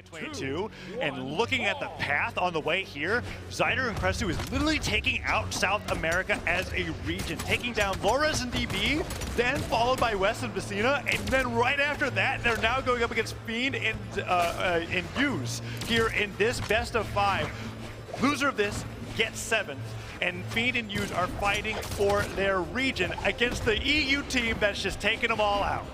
2022. And looking at the path on the way here, zyder and Kresuu is literally taking out South America as a region, taking down Lores and DB, then followed by West and Vecina, and then right after that, they're now going up against Fiend and Use here in this best of 5. Loser of this gets 7th. And Fiend and Use are fighting for their region against the EU team that's just taking them all out.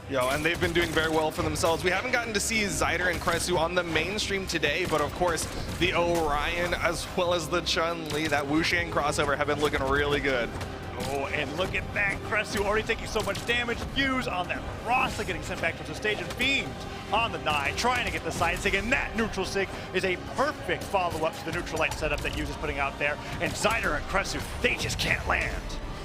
Yo, and they've been doing very well for themselves. We haven't gotten to see zyder and Kresuu on the mainstream today, but of course, the Orion as well as the Chun-Li, that Wuxian crossover have been looking really good. Oh, and look at that, Kresuu already taking so much damage. Use on that Rasa getting sent back to the stage, and Fiend on the 9, trying to get the side sig, and that neutral sig is a perfect follow-up to the neutral light setup that Use is putting out there, and zyder and Kresuu, they just can't land.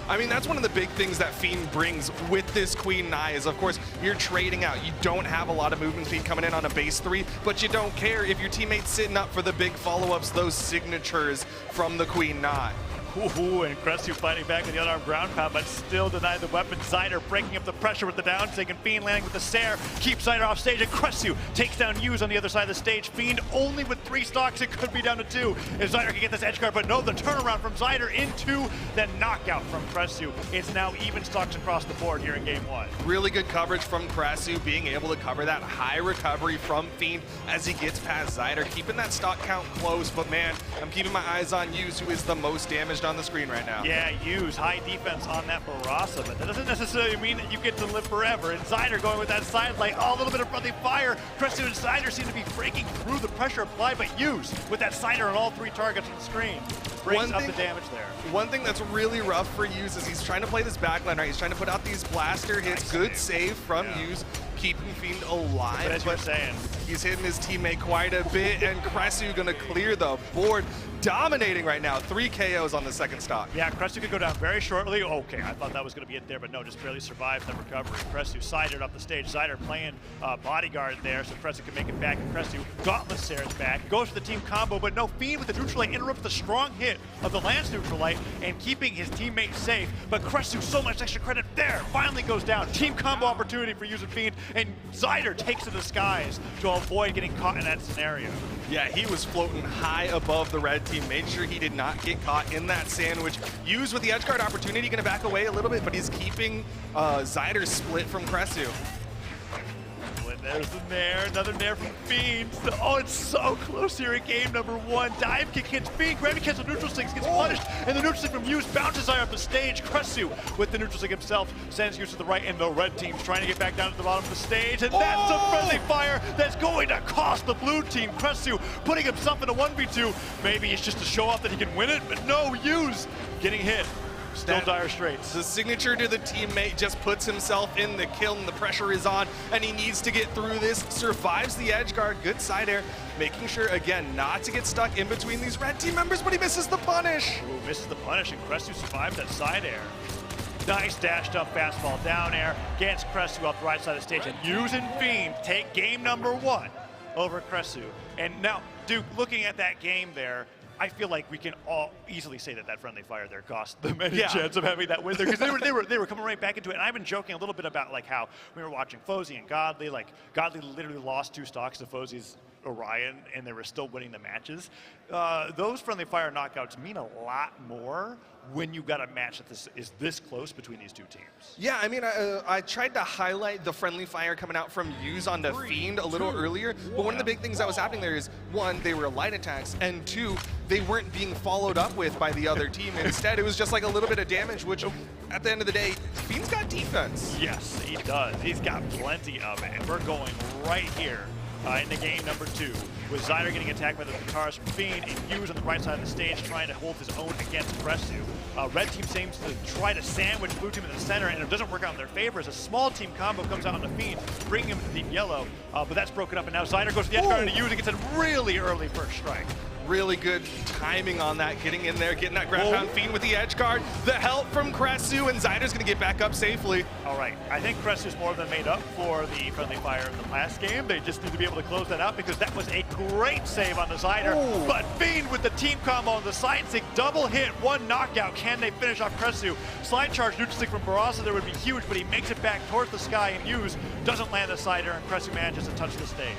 I mean, that's one of the big things that Fiend brings with this Queen Nai is, of course, you're trading out. You don't have a lot of movement speed coming in on a base 3, but you don't care if your teammate's sitting up for the big follow-ups, those signatures from the Queen Nai. Ooh, and Kresuu fighting back with the unarmed ground pound, but still denied the weapon. zyder breaking up the pressure with the down sig, and Fiend landing with the Sair, keeps zyder off stage, and Kresuu takes down Use on the other side of the stage. Fiend only with 3 stocks, it could be down to 2 if zyder can get this edge guard, but no, the turnaround from zyder into the knockout from Kresuu. It's now even stocks across the board here in game 1. Really good coverage from Kresuu, being able to cover that high recovery from Fiend as he gets past zyder, keeping that stock count close, but man, I'm keeping my eyes on Use, who is the most damaged on the screen right now. Yeah, Use high defense on that Barasa, but that doesn't necessarily mean that you get to live forever. And zyder going with that side light, a little bit of friendly fire. Kresuu and zyder seem to be breaking through the pressure applied, but Use with that zyder on all 3 targets on the screen brings up the damage there. One thing that's really rough for Use is he's trying to play this backline, right? He's trying to put out these blaster hits. Nice good save from Use, keeping Fiend alive. But as you were saying, he's hitting his teammate quite a bit, and Kresuu gonna clear the board. Dominating right now, 3 KOs on the second stock. Yeah, Kresuu could go down very shortly. Okay, I thought that was going to be it there, but no, just barely survived the recovery. Kresuu sided up the stage. zyder playing bodyguard there, so Kresuu can make it back. And Kresuu Gauntlet Sair's back. Goes for the team combo, but no, Fiend with the neutral light interrupts the strong hit of the Lance neutral light and keeping his teammates safe. But Kresuu, so much extra credit there, finally goes down. Team combo opportunity for Use and Fiend, and zyder takes to the skies to avoid getting caught in that scenario. Yeah, he was floating high above the red team, made sure he did not get caught in that sandwich. Use with the edge guard opportunity, gonna back away a little bit, but he's keeping zyder split from Kresuu. There's the nair, another nair from Fiend. Oh, it's so close here in game number 1. Dive kick hits Fiend, gravity cancel neutral six, gets punished, and the neutral stick from Use bounces high up the stage. Kresuu with the neutral stick himself sends Use to the right, and the red team's trying to get back down to the bottom of the stage, and that's a friendly fire that's going to cost the blue team. Kresuu putting himself in a 1v2. Maybe it's just to show off that he can win it, but no, Use getting hit. Still dire straits. The signature to the teammate just puts himself in the kill, and the pressure is on, and he needs to get through this. Survives the edge guard, good side air, making sure, again, not to get stuck in between these red team members, but he misses the punish. Ooh, misses the punish, and Kresuu survives that side air. Nice dashed up fastball down air, gets Kresuu up the right side of the stage, and Use and Fiend take game number 1 over Kresuu. And now, Duke, looking at that game there, I feel like we can all easily say that friendly fire there cost them any chance of having that win there, because they were coming right back into it. And I've been joking a little bit about like how we were watching Fozy and Godly. Like Godly literally lost 2 stocks to Fozy's Orion, and they were still winning the matches. Those friendly fire knockouts mean a lot more when you got a match that is this close between these 2 teams. Yeah, I mean, I tried to highlight the friendly fire coming out from Use on the Fiend a little earlier, but one of the big things that was happening there is, 1, they were light attacks, and 2, they weren't being followed up with by the other team. Instead, it was just like a little bit of damage, which at the end of the day, Fiend's got defense. Yes, he does. He's got plenty of it, and we're going right here into game number 2, with zyder getting attacked by the guitars from Fiend, and Use on the right side of the stage trying to hold his own against Kresuu. Red team seems to try to sandwich blue team in the center, and it doesn't work out in their favor as a small team combo comes out on the Fiend, bringing him to deep yellow, but that's broken up, and now zyder goes to the edge guard and Use and gets a really early first strike. Really good timing on that, getting in there, getting that ground pound. Fiend with the edge guard. The help from Kresuu, and zyder's gonna get back up safely. All right, I think Kresuu's more than made up for the friendly fire in the last game. They just need to be able to close that out, because that was a great save on the zyder. But Fiend with the team combo on the side stick, double hit, 1 knockout. Can they finish off Kresuu? Slide charge neutral stick from Barasa there would be huge, but he makes it back towards the sky, and Use doesn't land the zyder, and Kresuu manages to touch the stage.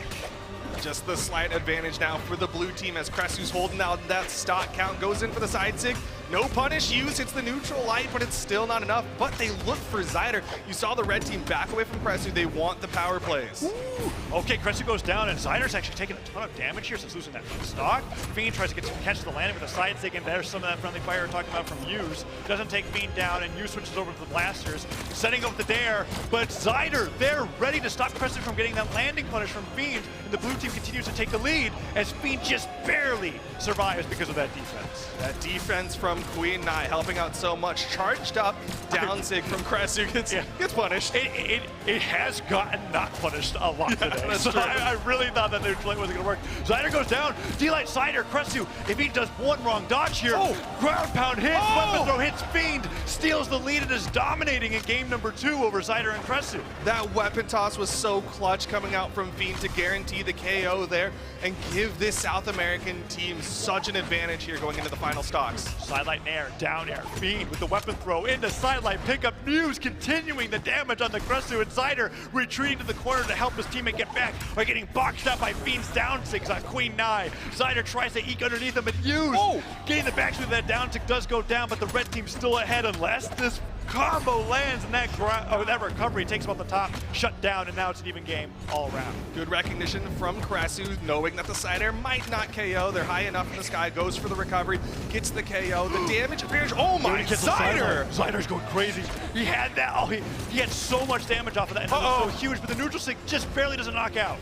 Just the slight advantage now for the blue team as Kresuu's holding out that stock count, goes in for the side sig. No punish used, hits the neutral light, but it's still not enough. But they look for zyder. You saw the red team back away from Kresuu. They want the power plays. Ooh. Okay, Kresuu goes down, and zyder's actually taking a ton of damage here since losing that stock. Fiend tries to catch the landing with a side sig, and there's some of that friendly fire we're talking about from Hughes. Doesn't take Fiend down, and Hughes switches over to the blasters, setting up the dare. But zyder, they're ready to stop Kresuu from getting that landing punish from Fiend, and the blue team continues to take the lead as Fiend just barely survives because of that defense. That defense from Queen Nai helping out so much. Charged up, down sig from Kresuu gets punished. It has gotten not punished a lot today. That's so true. I really thought that neutral light wasn't going to work. Zyder goes down, D-Light, zyder, Kresuu. If he does one wrong dodge here, ground pound hits, weapon throw hits Fiend, steals the lead and is dominating in game number 2 over zyder and Kresuu. That weapon toss was so clutch coming out from Fiend to guarantee the KO there and give this South American team such an advantage here going into the final stocks. Sidelight nair, down air, Fiend with the weapon throw into sidelight, pick up Muse, continuing the damage on the Kresuu, and zyder retreating to the corner to help his teammate get back by getting boxed out by Fiend's down sigs on Queen Nai. Zyder tries to eke underneath him, but Muse getting the backswing of that down sig does go down, but the red team's still ahead unless this combo lands and that recovery takes him off the top, shut down, and now it's an even game all around. Good recognition from Kresuu, knowing that the side air might not KO. They're high enough in the sky, goes for the recovery, gets the KO. The damage appears. Oh my, zyder! Zyder's going crazy. He had that. Oh, he had so much damage off of that. And it was so huge, but the neutral sig just barely doesn't knock out.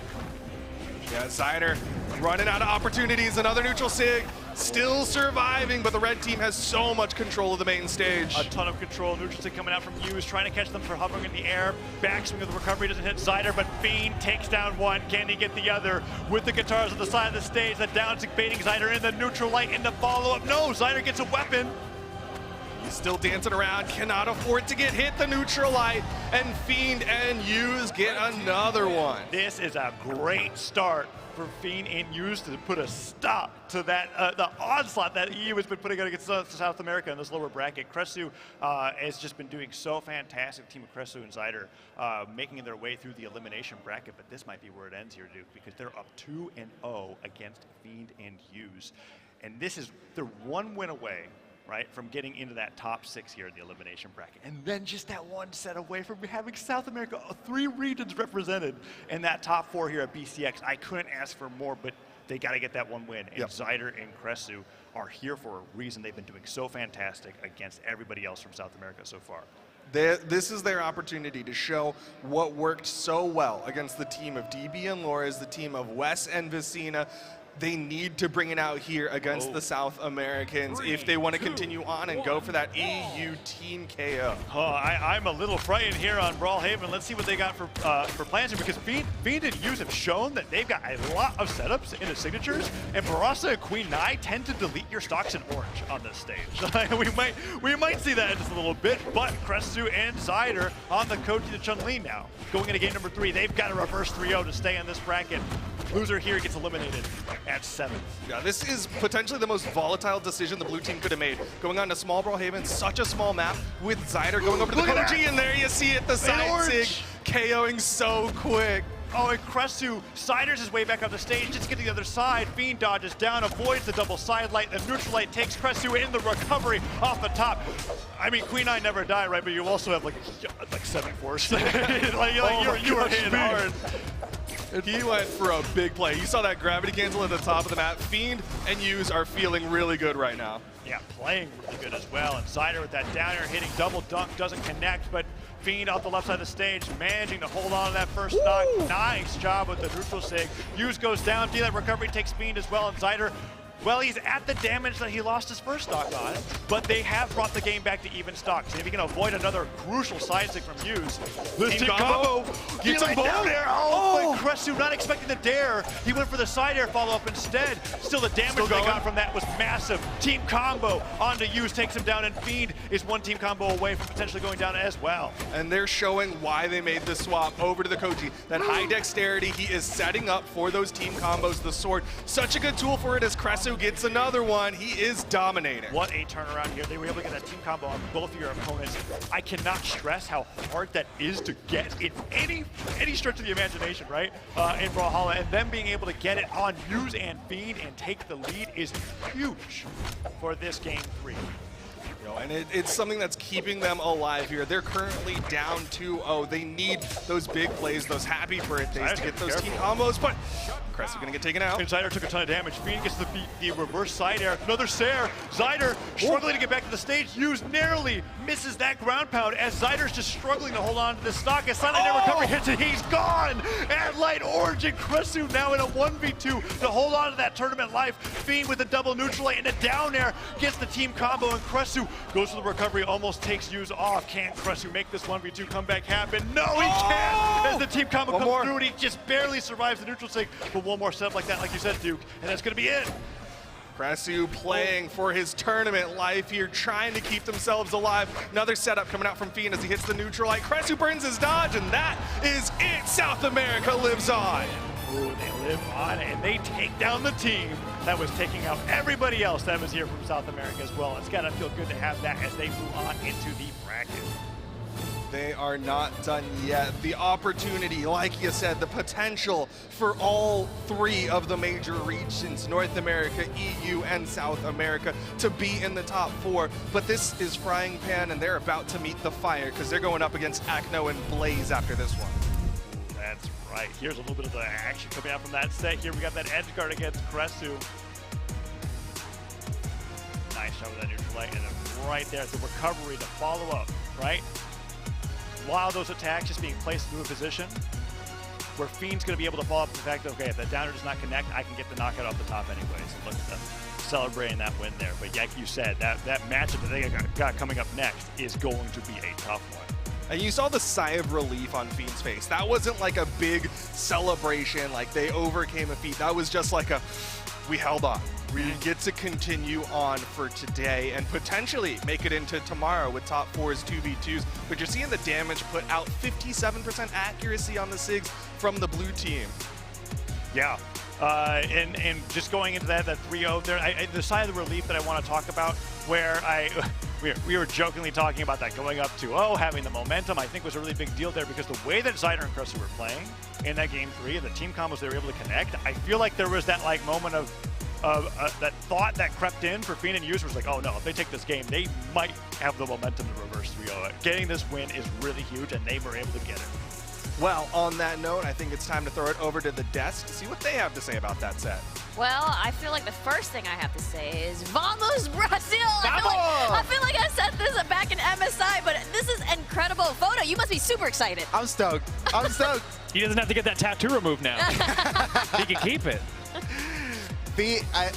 Yeah, zyder running out of opportunities. Another neutral sig. Still surviving, but the red team has so much control of the main stage. A ton of control. Neutral stick coming out from Hughes, trying to catch them for hovering in the air. Backswing of the recovery doesn't hit zyder, but Fiend takes down one. Can he get the other? With the guitars on the side of the stage, the down stick baiting zyder in the neutral light in the follow-up. No, zyder gets a weapon. He's still dancing around, cannot afford to get hit the neutral light, and Fiend and Hughes get another one. This is a great start for Fiend and Hughes to put a stop to that the onslaught that EU has been putting out against South America in this lower bracket. Kresuu has just been doing so fantastic. The team of Kresuu and zyder making their way through the elimination bracket, but this might be where it ends here, Duke, because they're up 2-0 against Fiend and Hughes, and they're one win away, right, from getting into that top 6 here in the elimination bracket. And then just that one set away from having South America, 3 regions represented in that top 4 here at BCX. I couldn't ask for more, but they got to get that one win. And zyder and Kresuu are here for a reason. They've been doing so fantastic against everybody else from South America so far. This is their opportunity to show what worked so well against the team of DB and Lores, the team of Wes and Vicina. They need to bring it out here against the South Americans if they want to continue on and go for that EU team KO. I'm a little frightened here on Brawlhalla. Let's see what they got for plans here, because Fiend and Hughes have shown that they've got a lot of setups in the signatures, and Barasa and Queen Nai tend to delete your stocks in orange on this stage. we might see that in just a little bit, but Kresuu and zyder on the Koji to Chun-Li now. Going into game number 3, they've got a reverse 3-0 to stay in this bracket. Loser here gets eliminated at 7th. Yeah, this is potentially the most volatile decision the blue team could have made. Going on to small Brawlhalla, such a small map, with zyder going over to the Koji, and there you see it, the side sig KOing so quick. Oh, and Kresuu ciders his way back up the stage, just get to the other side. Fiend dodges down, avoids the double side light. The neutral light takes Kresuu in the recovery off the top. I mean, Queen Nai never die, right? But you also have like 7 force. You were hitting hard. He went for a big play. You saw that gravity cancel at the top of the map. Fiend and Hughes are feeling really good right now. Yeah, playing really good as well. And zyder with that down air hitting double dunk, doesn't connect, but Fiend off the left side of the stage, managing to hold on to that first stock. Nice job with the neutral sig. Hughes goes down, that recovery takes Fiend as well, and zyder, well, he's at the damage that he lost his first stock on, but they have brought the game back to even stocks. And if he can avoid another crucial side stick from Hughes, this team combo gets him down there. Oh, but Kresuu not expecting the dare. He went for the side air follow-up instead. Still, the damage they got from that was massive. Team combo onto Hughes, takes him down, and Fiend is one team combo away from potentially going down as well. And they're showing why they made the swap over to the Koji. That high dexterity, he is setting up for those team combos. The sword, such a good tool for it as Kresuu Kresuu gets another one. He is dominating. What a turnaround here. They were able to get that team combo on both of your opponents. I cannot stress how hard that is to get in any stretch of the imagination, right? In Brawlhalla, and them being able to get it on Use and Fiend and take the lead is huge for this game 3. And it's something that's keeping them alive here. They're currently down 2-0. They need those big plays, those happy birthdays to get those team combos, but Kresuu gonna get taken out. And zyder took a ton of damage. Fiend gets the reverse side air. Another Sair. zyder struggling to get back to the stage. Use narrowly misses that ground pound as zyder's just struggling to hold on to the stock. As Silent Air recovery hits it, he's gone! And Light Origin Kresuu now in a 1v2 to hold on to that tournament life. Fiend with a double neutral and a down air gets the team combo, and Kresuu goes for the recovery, almost takes Use off. Can't Kresuu make this 1v2 comeback happen? No, he can't! As the team combo comes through and he just barely survives the neutral sig. But one more setup like that, like you said, Duke, and that's gonna be it. Kresuu playing for his tournament life here, trying to keep themselves alive. Another setup coming out from Fiend as he hits the neutral light. Kresuu burns his dodge, and that is it. South America lives on. Ooh, they live on, and they take down the team that was taking out everybody else that was here from South America as well. It's gotta feel good to have that as they move on into the bracket. They are not done yet. The opportunity, like you said, the potential for all 3 of the major regions, North America, EU, and South America, to be in the top 4. But this is Frying Pan, and they're about to meet the fire because they're going up against Acno and Blaze after this one. That's right. Here's a little bit of the action coming out from that set here. We got that edge guard against Kresuu. Nice shot with that neutral light, and then right there, the recovery, the follow-up, right? While those attacks just being placed into a position where Fiend's going to be able to follow up the fact that, okay, if that downer does not connect, I can get the knockout off the top anyways. And look at them celebrating that win there. But like you said, that matchup that they got coming up next is going to be a tough one. And you saw the sigh of relief on Fiend's face. That wasn't like a big celebration, like they overcame a feat. That was just like a, we held on. We get to continue on for today and potentially make it into tomorrow with top 4s, 2v2s. But you're seeing the damage put out, 57% accuracy on the SIGs from the blue team. Yeah. And just going into that 3-0 there, the side of the relief that I want to talk about, where we were jokingly talking about that going up 2-0, having the momentum, I think was a really big deal there because the way that zyder and Kresuu were playing in that game 3 and the team combos they were able to connect, I feel like there was that like moment of that thought that crept in for Fiend and Use was like, oh no, if they take this game, they might have the momentum to reverse 3-0. Getting this win is really huge, and they were able to get it. Well, on that note, I think it's time to throw it over to the desk to see what they have to say about that set. Well, I feel like the first thing I have to say is Vamos Brazil! Vamos! I feel like I said this back in MSI, but this is incredible. Photo, you must be super excited. I'm stoked. I'm stoked. He doesn't have to get that tattoo removed now. He can keep it.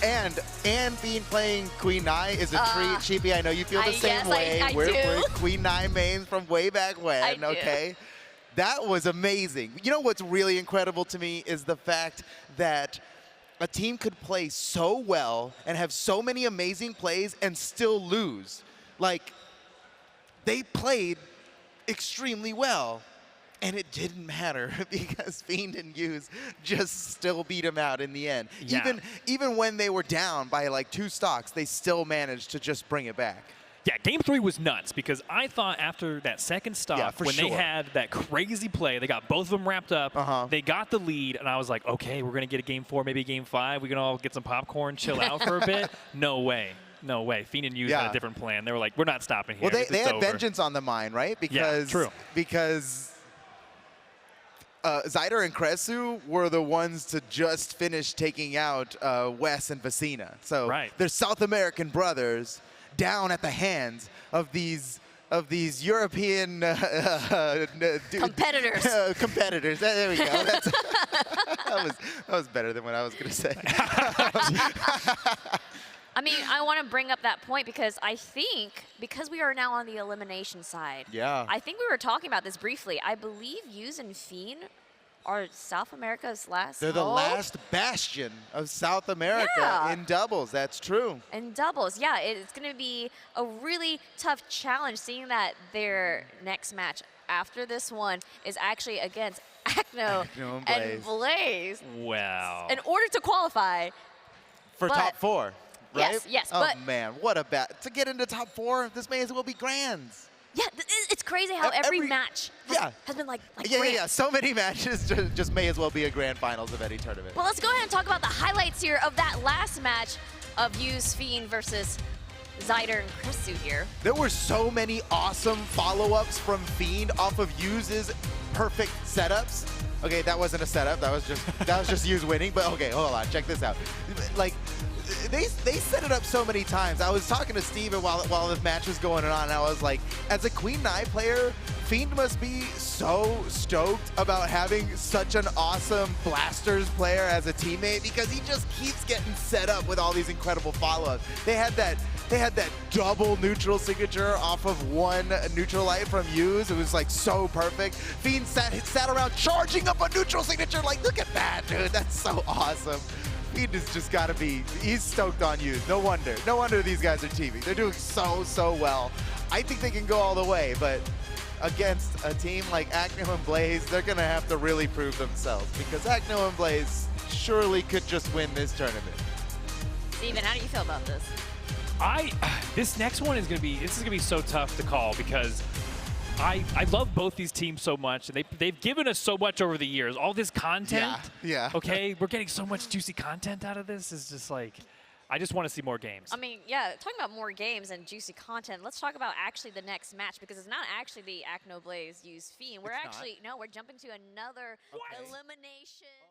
And Fiend playing Queen Nai is a treat. Sheepy, I know you feel the same way. We're Queen Nai mains from way back when, okay? That was amazing. You know what's really incredible to me is the fact that a team could play so well and have so many amazing plays and still lose. Like, they played extremely well. And it didn't matter because Fiend and Use just still beat him out in the end. Yeah. Even when they were down by like 2 stocks, they still managed to just bring it back. Yeah, game 3 was nuts because I thought after that second stop, when they had that crazy play, they got both of them wrapped up, they got the lead, and I was like, okay, we're going to get a game 4, maybe a game 5. We can all get some popcorn, chill out for a bit. No way. No way. Fiend and Use had a different plan. They were like, we're not stopping here. Well, they had vengeance on the mind, right? Because, true. Because zyder and Kresuu were the ones to just finish taking out Wes and Vecina. So they're South American brothers down at the hands of these European competitors. Competitors. There we go. That was better than what I was going to say. I mean, I want to bring up that point because I think, because we are now on the elimination side, I think we were talking about this briefly. I believe Use and Fiend are South America's last They're the last bastion of South America in doubles. That's true. In doubles, yeah. It's going to be a really tough challenge seeing that their next match after this one is actually against Acno and Blaze. Wow. In order to qualify For top 4, right? Yes, yes. Oh, but man, what a to get into top 4, this may as well be grands. Yeah, it's crazy how every match has been like yeah. So many matches just may as well be a grand finals of any tournament. Well, let's go ahead and talk about the highlights here of that last match of Use Fiend versus zyder and Kresuu here. There were so many awesome follow-ups from Fiend off of Yu's perfect setups. Okay, that wasn't a setup. That was just Use winning. But okay, hold on. Check this out. Like, they set it up so many times. I was talking to Steven while this match was going on, and I was like, as a Queen Nai player, Fiend must be so stoked about having such an awesome Blasters player as a teammate, because he just keeps getting set up with all these incredible follow-ups. They had that double neutral signature off of one neutral light from Use. It was like so perfect. Fiend sat around charging up a neutral signature. Like, look at that, dude. That's so awesome. Fiend has just got to be, he's stoked on Use. No wonder these guys are teaming. They're doing so well. I think they can go all the way, but against a team like Acno and Blaze, they're going to have to really prove themselves, because Acno and Blaze surely could just win this tournament. Steven, how do you feel about this? This next one is gonna be so tough to call, because I love both these teams so much, and they've given us so much over the years. All this content. Yeah. Okay, we're getting so much juicy content out of this. It's just like, I just want to see more games. I mean, yeah, talking about more games and juicy content, let's talk about actually the next match, because it's not actually the Acno Blaze Use Fiend. We're jumping to another elimination.